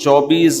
24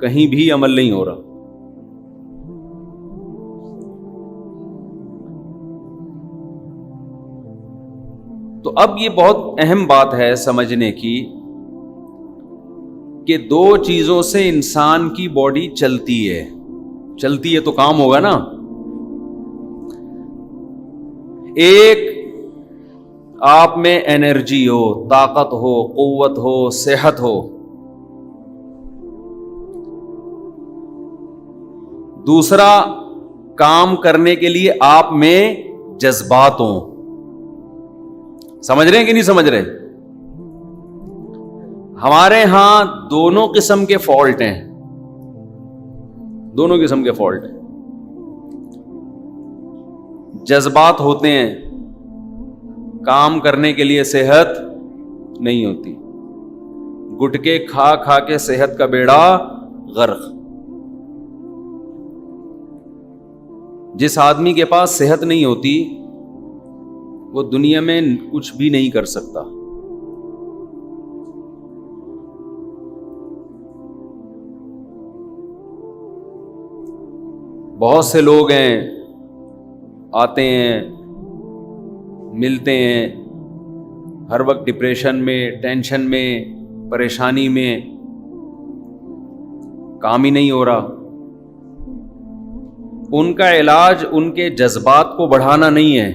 کہیں بھی عمل نہیں ہو رہا. تو اب یہ بہت اہم بات ہے سمجھنے کی کہ دو چیزوں سے انسان کی باڈی چلتی ہے تو کام ہوگا نا. ایک آپ میں انرجی ہو, طاقت ہو, قوت ہو, صحت ہو. دوسرا کام کرنے کے لیے آپ میں جذبات ہوں. سمجھ رہے ہیں کہ نہیں سمجھ رہے؟ ہمارے ہاں دونوں قسم کے فالٹ ہیں, دونوں قسم کے فالٹ ہیں. جذبات ہوتے ہیں, کام کرنے کے لیے صحت نہیں ہوتی. گٹکے کھا کھا کے صحت کا بیڑا غرق. جس آدمی کے پاس صحت نہیں ہوتی وہ دنیا میں کچھ بھی نہیں کر سکتا. بہت سے لوگ ہیں, آتے ہیں, ملتے ہیں, ہر وقت ڈپریشن میں, ٹینشن میں, پریشانی میں, کام ہی نہیں ہو رہا. ان کا علاج ان کے جذبات کو بڑھانا نہیں ہے,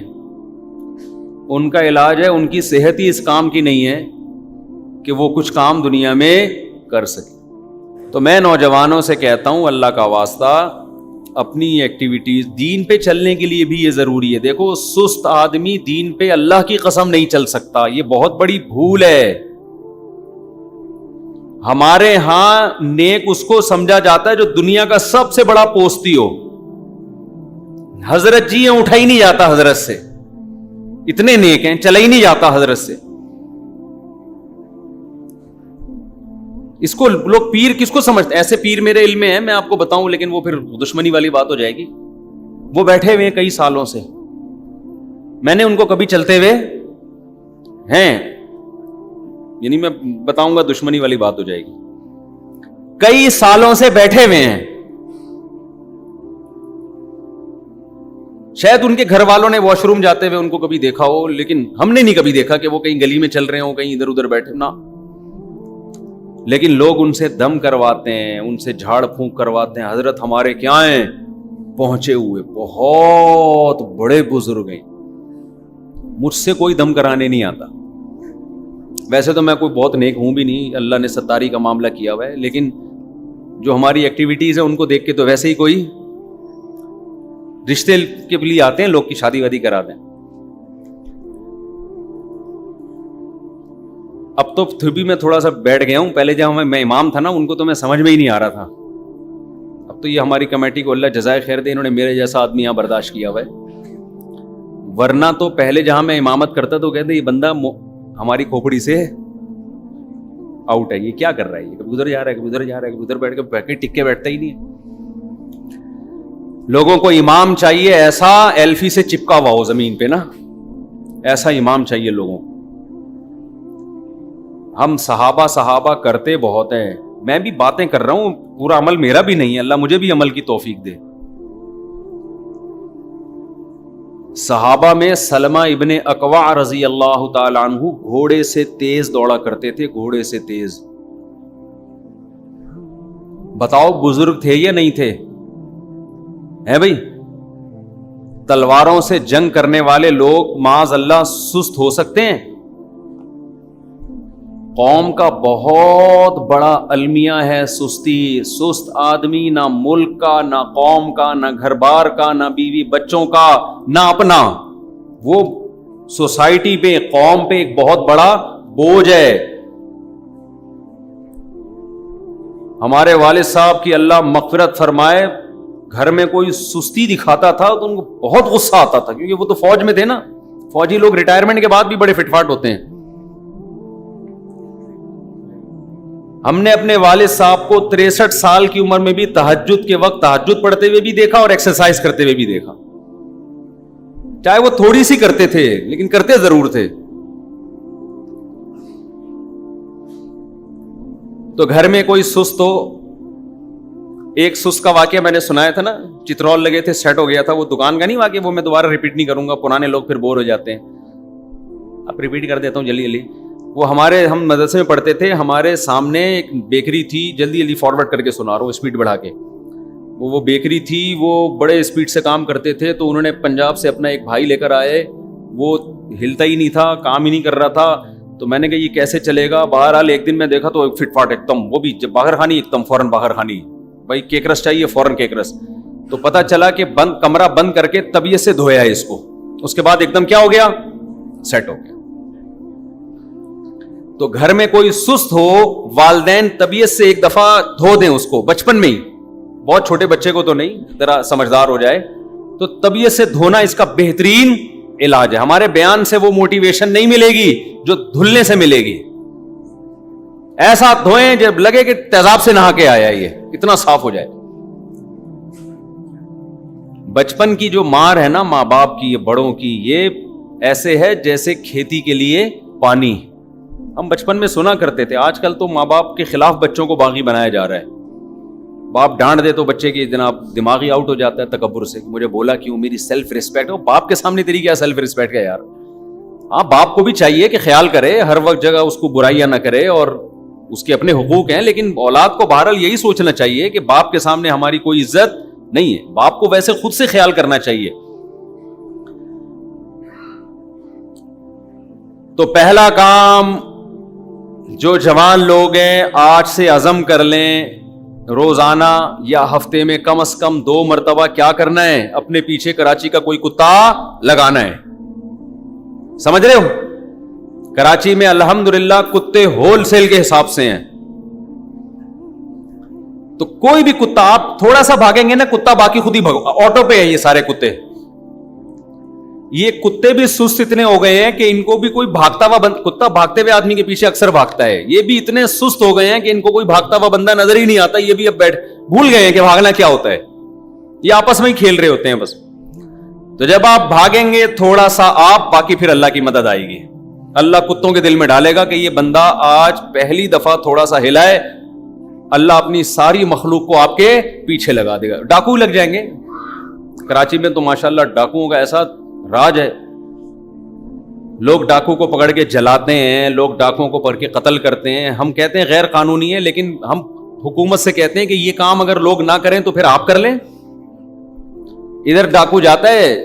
ان کا علاج ہے ان کی صحت ہی اس کام کی نہیں ہے کہ وہ کچھ کام دنیا میں کر سکے. تو میں نوجوانوں سے کہتا ہوں, اللہ کا واسطہ اپنی ایکٹیویٹیز, دین پہ چلنے کے لیے بھی یہ ضروری ہے. دیکھو سست آدمی دین پہ اللہ کی قسم نہیں چل سکتا, یہ بہت بڑی بھول ہے. ہمارے ہاں نیک اس کو سمجھا جاتا ہے جو دنیا کا سب سے بڑا پوستی ہو. حضرت جی ہیں, اٹھا ہی نہیں جاتا حضرت سے, اتنے نیک ہیں, چلا ہی نہیں جاتا حضرت سے. اس کو لوگ پیر کس کو سمجھتے ہیں؟ ایسے پیر میرے علم میں ہے, میں آپ کو بتاؤں, لیکن وہ پھر دشمنی والی بات ہو جائے گی. وہ بیٹھے ہوئے ہیں کئی سالوں سے, میں نے ان کو کبھی چلتے ہوئے ہیں, یعنی میں بتاؤں گا دشمنی والی بات ہو جائے گی. کئی سالوں سے بیٹھے ہوئے ہیں, شاید ان کے گھر والوں نے واش روم جاتے ہوئے ان کو کبھی دیکھا ہو, لیکن ہم نے نہیں کبھی دیکھا کہ وہ کہیں گلی میں چل رہے ہوں, کہیں ادھر ادھر بیٹھے نہ. لیکن لوگ ان سے دم کرواتے ہیں, ان سے جھاڑ پھونک کرواتے ہیں. حضرت ہمارے کیا ہیں, پہنچے ہوئے بہت بڑے بزرگ ہیں. مجھ سے کوئی دم کرانے نہیں آتا. ویسے تو میں کوئی بہت نیک ہوں بھی نہیں, اللہ نے ستاری کا معاملہ کیا ہوا ہے, لیکن جو ہماری ایکٹیویٹیز ہیں ان کو دیکھ کے تو ویسے ہی کوئی رشتے کے لیے آتے ہیں, لوگ کی شادی وادی کراتے ہیں. اب تو پھر بھی میں تھوڑا سا بیٹھ گیا ہوں, پہلے جب میں امام تھا نا ان کو تو میں سمجھ میں ہی نہیں آ رہا تھا. اب تو یہ ہماری کمیٹی کو اللہ جزائے خیر دے, انہوں نے میرے جیسا آدمی یہاں برداشت کیا ہوا ہے. ورنہ تو پہلے جہاں میں امامت کرتا تو کہتے یہ بندہ ہماری کھوپڑی سے آؤٹ ہے, یہ کیا کر رہا ہے, یہ کبھی ادھر جا رہا ہے, کبھی ادھر جا رہا ہے, کبھی ادھر بیٹھ کے ٹک کے بیٹھتا ہی نہیں ہے. لوگوں کو امام چاہیے ایسا ایلفی سے چپکا ہوا ہو زمین پہ نا, ایسا امام چاہیے لوگوں کو. ہم صحابہ کرتے بہت ہیں, میں بھی باتیں کر رہا ہوں, پورا عمل میرا بھی نہیں ہے, اللہ مجھے بھی عمل کی توفیق دے. صحابہ میں سلمہ ابن اکوع رضی اللہ تعالی عنہ گھوڑے سے تیز دوڑا کرتے تھے, گھوڑے سے تیز. بتاؤ بزرگ تھے یا نہیں تھے؟ ہے بھائی, تلواروں سے جنگ کرنے والے لوگ معاذ اللہ سست ہو سکتے ہیں؟ قوم کا بہت بڑا المیہ ہے سستی. سست آدمی نہ ملک کا, نہ قوم کا, نہ گھر بار کا, نہ بیوی بچوں کا, نہ اپنا. وہ سوسائٹی پہ, قوم پہ ایک بہت بڑا بوجھ ہے. ہمارے والد صاحب کی اللہ مغفرت فرمائے, گھر میں کوئی سستی دکھاتا تھا تو ان کو بہت غصہ آتا تھا, کیونکہ وہ تو فوج میں تھے نا. فوجی لوگ ریٹائرمنٹ کے بعد بھی بڑے فٹ فاٹ ہوتے ہیں. ہم نے اپنے والد صاحب کو 63 سال کی عمر میں بھی تہجد کے وقت تہجد پڑھتے ہوئے بھی دیکھا اور ایکسرسائز کرتے ہوئے بھی دیکھا. چاہے وہ تھوڑی سی کرتے تھے لیکن کرتے ضرور تھے. تو گھر میں کوئی سست ہو ایک سس کا واقعہ میں نے سنایا تھا نا, چترول لگے تھے, سیٹ ہو گیا تھا, وہ دکان کا نہیں واقعہ, وہ میں دوبارہ ریپیٹ نہیں کروں گا, پرانے لوگ پھر بور ہو جاتے ہیں, اب ریپیٹ کر دیتا ہوں جلدی جلدی. وہ ہم مدرسے میں پڑھتے تھے, ہمارے سامنے ایک بیکری تھی, جلدی جلدی فارورڈ کر کے سنا رہا ہوں اسپیڈ بڑھا کے. وہ بیکری تھی, وہ بڑے اسپیڈ سے کام کرتے تھے, تو انہوں نے پنجاب سے اپنا ایک بھائی لے کر آئے, وہ ہلتا ہی نہیں تھا, کام ہی نہیں کر رہا تھا. تو میں نے کہا یہ کیسے چلے گا. بہرحال ایک دن میں دیکھا تو فٹ فاٹ ایک دم, وہ بھی باہر خانی ایک دم فوراً باہر خانی, بھائی کیک رس چاہیے فوراً کیک رس. تو پتا چلا کہ کمرہ بند کر کے طبیعت سے دھویا ہے اس کو, اس کے بعد ایک دم کیا ہو گیا, سیٹ ہو گیا. تو گھر میں کوئی سست ہو, والدین طبیعت سے ایک دفعہ دھو دیں اس کو, بچپن میں ہی, بہت چھوٹے بچے کو تو نہیں, ذرا سمجھدار ہو جائے تو طبیعت سے دھونا اس کا بہترین علاج ہے. ہمارے بیان سے وہ موٹیویشن نہیں ملے گی جو دھلنے سے ملے گی. ایسا دھوئیں جب لگے کہ تیزاب سے نہا کے آیا, یہ اتنا صاف ہو جائے. بچپن کی جو مار ہے نا ماں باپ کی, بڑوں کی, یہ ایسے ہے جیسے کھیتی کے لیے پانی. ہم بچپن میں سنا کرتے تھے, آج کل تو ماں باپ کے خلاف بچوں کو باغی بنایا جا رہا ہے. باپ ڈانٹ دے تو بچے کی جناب دماغی آؤٹ ہو جاتا ہے تکبر سے, مجھے بولا کیوں, میری سیلف ریسپیکٹ. باپ کے سامنے تیری کیا سیلف ریسپیکٹ ہے یار. ہاں باپ کو بھی چاہیے کہ خیال کرے, ہر وقت جگہ اس کو برائیاں نہ کرے, اور اس کے اپنے حقوق ہیں, لیکن اولاد کو بہرحال یہی سوچنا چاہیے کہ باپ کے سامنے ہماری کوئی عزت نہیں ہے. باپ کو ویسے خود سے خیال کرنا چاہیے. تو پہلا کام جو جوان لوگ ہیں آج سے عزم کر لیں, روزانہ یا ہفتے میں کم از کم 2 مرتبہ کیا کرنا ہے, اپنے پیچھے کراچی کا کوئی کتا لگانا ہے. سمجھ رہے ہو, کراچی میں الحمدللہ کتے ہول سیل کے حساب سے ہیں. تو کوئی بھی کتا, آپ تھوڑا سا بھاگیں گے نا, کتا باقی خود ہی آٹو پہ ہیں یہ سارے کتے. یہ کتے بھی سست اتنے ہو گئے ہیں کہ ان کو بھی کوئی بھاگتا ہوا کتا بھاگتے ہوئے آدمی کے پیچھے اکثر بھاگتا ہے, یہ بھی اتنے سست ہو گئے ہیں کہ ان کو کوئی بھاگتا ہوا بندہ نظر ہی نہیں آتا. یہ بھی اب بھول گئے ہیں کہ بھاگنا کیا ہوتا ہے, یہ آپس میں ہی کھیل رہے ہوتے ہیں بس. تو جب آپ بھاگیں گے تھوڑا سا آپ, باقی پھر اللہ کی مدد آئے گی. اللہ کتوں کے دل میں ڈالے گا کہ یہ بندہ آج پہلی دفعہ تھوڑا سا ہلائے, اللہ اپنی ساری مخلوق کو آپ کے پیچھے لگا دے گا. ڈاکو لگ جائیں گے کراچی میں, تو ماشاءاللہ ڈاکوؤں کا ایسا راج ہے, لوگ ڈاکو کو پکڑ کے جلاتے ہیں, لوگ ڈاکوؤں کو پکڑ کے قتل کرتے ہیں. ہم کہتے ہیں غیر قانونی ہے, لیکن ہم حکومت سے کہتے ہیں کہ یہ کام اگر لوگ نہ کریں تو پھر آپ کر لیں. ادھر ڈاکو جاتا ہے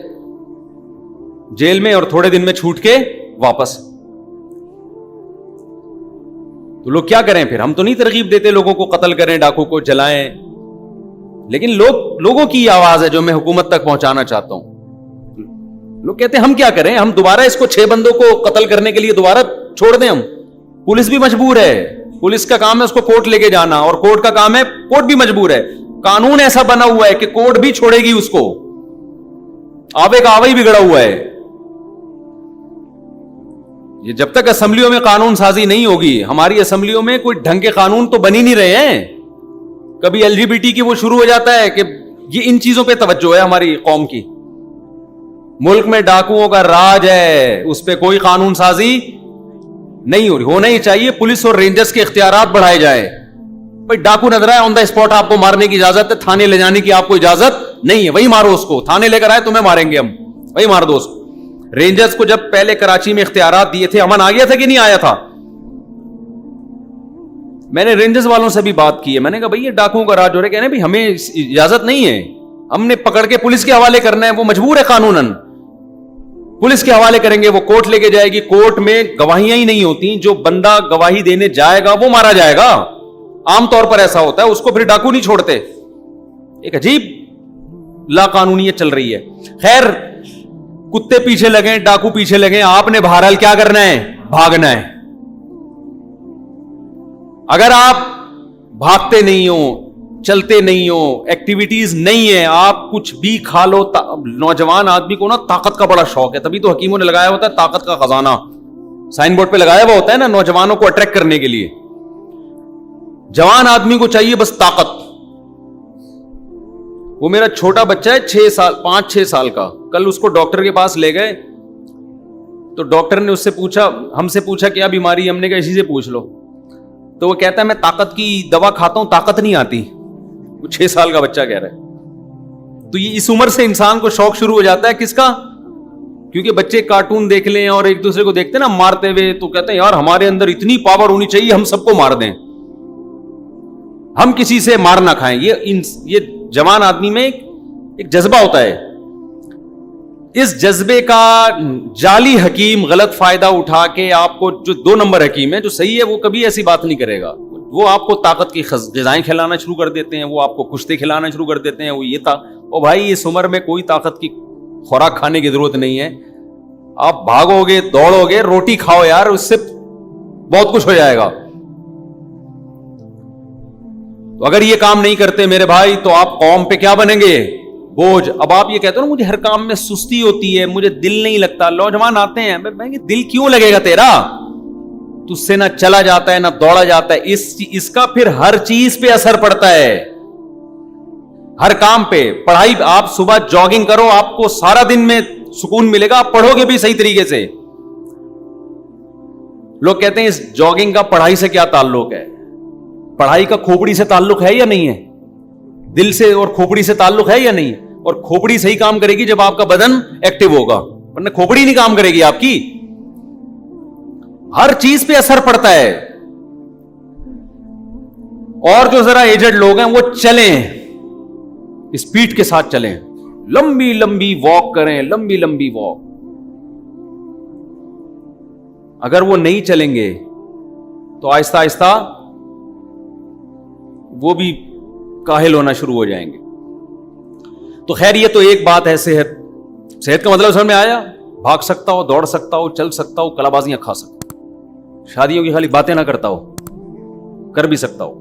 جیل میں اور تھوڑے دن میں چھوٹ کے واپس. تو لوگ کیا کریں پھر, ہم تو نہیں ترغیب دیتے لوگوں کو قتل کریں, ڈاکو کو جلائیں, لیکن لوگوں کی آواز ہے جو میں حکومت تک پہنچانا چاہتا ہوں. لوگ کہتے ہیں ہم کیا کریں, ہم دوبارہ اس کو 6 بندوں کو قتل کرنے کے لیے دوبارہ چھوڑ دیں. ہم پولیس بھی مجبور ہے, پولیس کا کام ہے اس کو کورٹ لے کے جانا, اور کورٹ کا کام ہے, کورٹ بھی مجبور ہے. قانون ایسا بنا ہوا ہے کہ کورٹ بھی چھوڑے گی اس کو, آوے کا آوے ہی بگڑا ہوا ہے. یہ جب تک اسمبلیوں میں قانون سازی نہیں ہوگی, ہماری اسمبلیوں میں کوئی ڈھنگ کے قانون تو بن ہی نہیں رہے ہیں. کبھی LGBT کی وہ شروع ہو جاتا ہے کہ یہ ان چیزوں پہ توجہ ہے ہماری قوم کی. ملک میں ڈاکوؤں کا راج ہے, اس پہ کوئی قانون سازی نہیں ہو رہی. ہونا ہی چاہیے, پولیس اور رینجرز کے اختیارات بڑھائے جائیں. بھائی ڈاکو نظر آئے آن دا اسپاٹ آپ کو مارنے کی اجازت ہے, تھانے لے جانے کی آپ کو اجازت نہیں ہے, وہی مارو اس کو. تھانے لے کر آئے تمہیں ماریں گے ہم, وہی مار دو اس کو. رینجرز کو جب پہلے کراچی میں اختیارات دیے تھے, امن آ گیا تھا کہ نہیں آیا تھا؟ میں نے رینجرز والوں سے بھی بات کی ہے, میں نے کہا بھائی یہ ڈاکوؤں کا راج ہو رہا ہے. کہنے بھائی ہمیں اجازت نہیں ہے, ہم نے پکڑ کے پولیس کے حوالے کرنا ہے, وہ مجبور ہے قانوناً. پولیس کے حوالے کریں گے, وہ کورٹ لے کے جائے گی. کورٹ میں گواہیاں ہی نہیں ہوتی, جو بندہ گواہی دینے جائے گا وہ مارا جائے گا. عام طور پر ایسا ہوتا ہے, اس کو پھر ڈاکو نہیں چھوڑتے. ایک عجیب لا قانونیت چل رہی ہے. خیر, کتے پیچھے لگیں, ڈاکو پیچھے لگیں, آپ نے بہرحال کیا کرنا ہے, بھاگنا ہے. اگر آپ بھاگتے نہیں ہو, چلتے نہیں ہو, ایکٹیویٹیز نہیں ہے, آپ کچھ بھی کھا لو. نوجوان آدمی کو نا طاقت کا بڑا شوق ہے, تبھی تو حکیموں نے لگایا ہوتا ہے طاقت کا خزانہ, سائن بورڈ پہ لگایا ہوا ہوتا ہے نا, نوجوانوں کو اٹریکٹ کرنے کے لیے. جوان آدمی کو چاہیے بس طاقت. وہ میرا چھوٹا بچہ ہے 5-6 سال کا, کل اس کو ڈاکٹر کے پاس لے گئے تو ڈاکٹر نے اس سے پوچھا, ہم سے پوچھا کیا بیماری ہے, ہم نے کہا اسی سے پوچھ لو. تو وہ کہتا ہے میں طاقت کی دوا کھاتا ہوں, طاقت نہیں آتی. وہ 6 سال کا بچہ کہہ رہا ہے. تو یہ اس عمر سے انسان کو شوق شروع ہو جاتا ہے کس کا؟ کیونکہ بچے کارٹون دیکھ لیں اور ایک دوسرے کو دیکھتے ہیں نا مارتے ہوئے, تو کہتے ہیں یار ہمارے اندر اتنی پاور ہونی چاہیے, ہم سب کو مار دیں, ہم کسی سے مار نہ کھائیں. یہ جوان آدمی میں ایک جذبہ ہوتا ہے. اس جذبے کا جعلی حکیم غلط فائدہ اٹھا کے آپ کو, جو 2 نمبر حکیم ہے جو صحیح ہے, وہ کبھی ایسی بات نہیں کرے گا. وہ آپ کو طاقت کی غذائیں کھلانا شروع کر دیتے ہیں, وہ آپ کو کشتے کھلانا شروع کر دیتے ہیں. وہ یہ تھا او بھائی اس عمر میں کوئی طاقت کی خوراک کھانے کی ضرورت نہیں ہے, آپ بھاگو گے دوڑو گے, روٹی کھاؤ یار, اس سے بہت کچھ ہو جائے گا. تو اگر یہ کام نہیں کرتے میرے بھائی تو آپ قوم پہ کیا بنیں گے؟ بوجھ. اب آپ یہ کہتے ہو نا مجھے ہر کام میں سستی ہوتی ہے, مجھے دل نہیں لگتا. نوجوان آتے ہیں, میں دل کیوں لگے گا تیرا؟ تو اس سے نہ چلا جاتا ہے نہ دوڑا جاتا ہے. اس کا پھر ہر چیز پہ اثر پڑتا ہے, ہر کام پہ. پڑھائی, آپ صبح جاگنگ کرو, آپ کو سارا دن میں سکون ملے گا, آپ پڑھو گے بھی صحیح طریقے سے. لوگ کہتے ہیں اس جاگنگ کا پڑھائی سے کیا تعلق ہے؟ پڑھائی کا کھوپڑی سے تعلق ہے یا نہیں ہے؟ دل سے اور کھوپڑی سے تعلق ہے یا نہیں؟ اور کھوپڑی صحیح کام کرے گی جب آپ کا بدن ایکٹیو ہوگا, ورنہ کھوپڑی نہیں کام کرے گی آپ کی. ہر چیز پہ اثر پڑتا ہے. اور جو ذرا ایجڈ لوگ ہیں وہ چلیں, اسپیڈ کے ساتھ چلیں, لمبی لمبی واک کریں, لمبی لمبی واک. اگر وہ نہیں چلیں گے تو آہستہ آہستہ وہ بھی کاہل ہونا شروع ہو جائیں گے. تو خیر یہ تو ایک بات ہے صحت کا مطلب سمجھ میں آیا؟ بھاگ سکتا ہو, دوڑ سکتا ہو, چل سکتا ہو, کلا بازیاں کھا سکتا ہو, شادیوں کی خالی باتیں نہ کرتا ہو, کر بھی سکتا ہو.